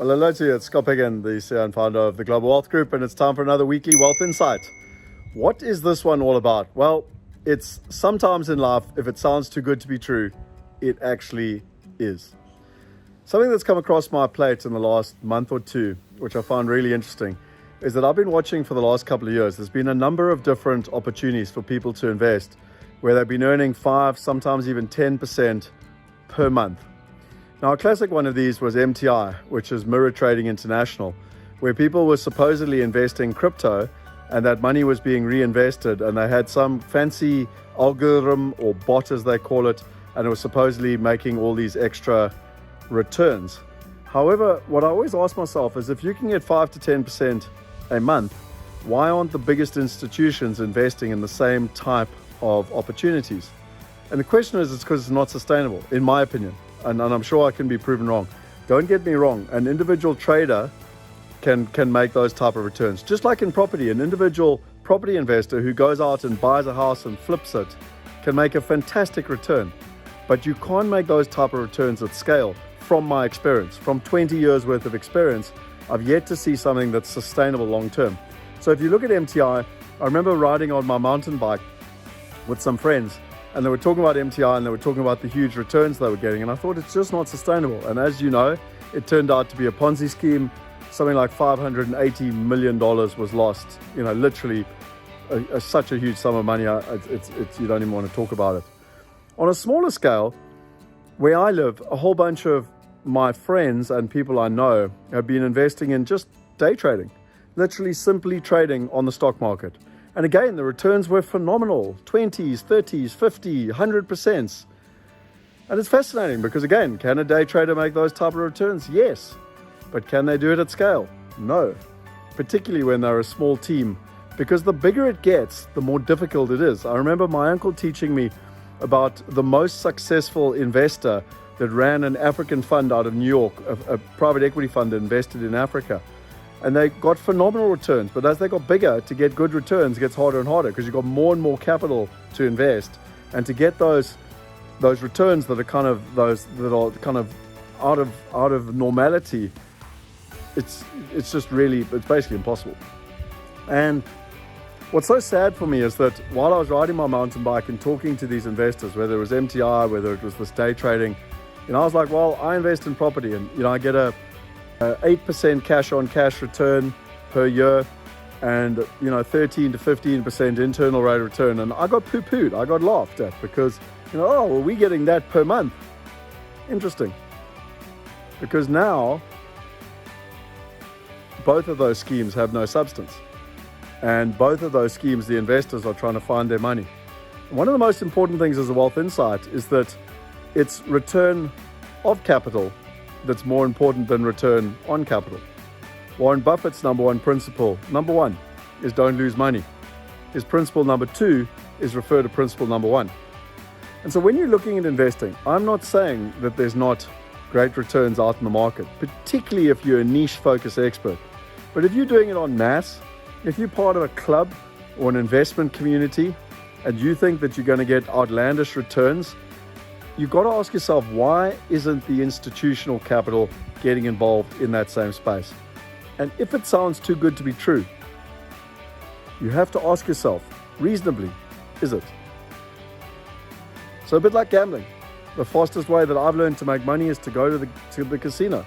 Well, hello to you. It's Picken, the CEO and founder of the Global Wealth Group, and it's time for another weekly Wealth Insight. What is this one all about? Well, it's sometimes in life, if it sounds too good to be true, it actually is. Something that's come across my plate in the last month or two, which I found really interesting, is that I've been watching for the last couple of years. There's been a number of different opportunities for people to invest where they've been earning 5, sometimes even 10% per month. Now, a classic one of these was MTI, which is Mirror Trading International, where people were supposedly investing crypto and that money was being reinvested, and they had some fancy algorithm or bot, as they call it, and it was supposedly making all these extra returns. However, what I always ask myself is, if you can get 5 to 10% a month, why aren't the biggest institutions investing in the same type of opportunities? And the question is, it's because it's not sustainable, in my opinion. And I'm sure I can be proven wrong. Don't get me wrong, an individual trader can make those type of returns. Just like in property, an individual property investor who goes out and buys a house and flips it can make a fantastic return. But you can't make those type of returns at scale. From my experience, from 20 years worth of experience, I've yet to see something that's sustainable long term. So if you look at MTI, I remember riding on my mountain bike with some friends, and they were talking about MTI and they were talking about the huge returns they were getting. And I thought, it's just not sustainable. And as you know, it turned out to be a Ponzi scheme. Something like $580 million was lost. You know, literally such a huge sum of money. You don't even want to talk about it. On a smaller scale, where I live, a whole bunch of my friends and people I know have been investing in just day trading, literally simply trading on the stock market. And again, the returns were phenomenal, 20s, 30s, 50, 100%. And it's fascinating because, again, can a day trader make those type of returns? Yes. But can they do it at scale? No. Particularly when they're a small team, because the bigger it gets, the more difficult it is. I remember my uncle teaching me about the most successful investor that ran an African fund out of New York, a private equity fund that invested in Africa. And they got phenomenal returns, but as they got bigger, to get good returns gets harder and harder because you've got more and more capital to invest. And to get those returns that are kind of out of normality, it's basically impossible. And what's so sad for me is that while I was riding my mountain bike and talking to these investors, whether it was MTI, whether it was this day trading, I was like, well, I invest in property and, I get a 8% cash on cash return per year and, 13 to 15% internal rate of return. And I got poo-pooed. I got laughed at because, we're getting that per month. Interesting. Because now both of those schemes have no substance. And both of those schemes, the investors are trying to find their money. One of the most important things as a wealth insight is that it's return of capital that's more important than return on capital. Warren Buffett's number one principle, number one, is don't lose money. His principle number two is refer to principle number one. And so when you're looking at investing, I'm not saying that there's not great returns out in the market, particularly if you're a niche focus expert. But if you're doing it en masse, if you're part of a club or an investment community and you think that you're going to get outlandish returns, you've got to ask yourself, why isn't the institutional capital getting involved in that same space? And if it sounds too good to be true, you have to ask yourself, reasonably, is it? So a bit like gambling, the fastest way that I've learned to make money is to go to the casino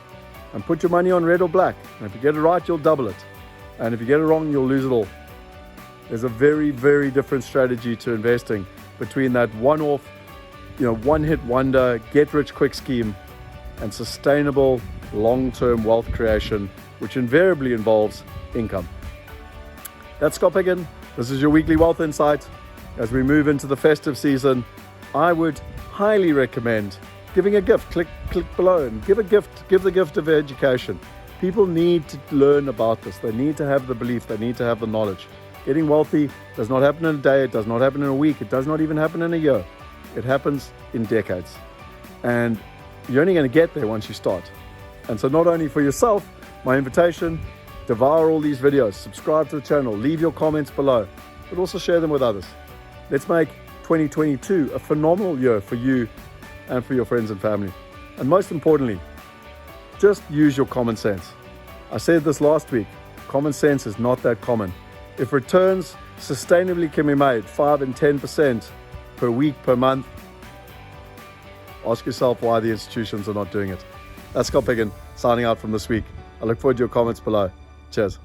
and put your money on red or black. And if you get it right, you'll double it. And if you get it wrong, you'll lose it all. There's a very, very different strategy to investing between that one-off, one-hit wonder, get-rich-quick scheme and sustainable long-term wealth creation, which invariably involves income. That's Scott Picken. This is your weekly Wealth Insight. As we move into the festive season, I would highly recommend giving a gift. Click below and give a gift. Give the gift of education. People need to learn about this. They need to have the belief. They need to have the knowledge. Getting wealthy does not happen in a day. It does not happen in a week. It does not even happen in a year. It happens in decades. And you're only going to get there once you start. And so not only for yourself, my invitation, devour all these videos, subscribe to the channel, leave your comments below, but also share them with others. Let's make 2022 a phenomenal year for you and for your friends and family. And most importantly, just use your common sense. I said this last week, common sense is not that common. If returns sustainably can be made 5 and 10% per week, per month, ask yourself why the institutions are not doing it. That's Picken, signing out from this week. I look forward to your comments below. Cheers.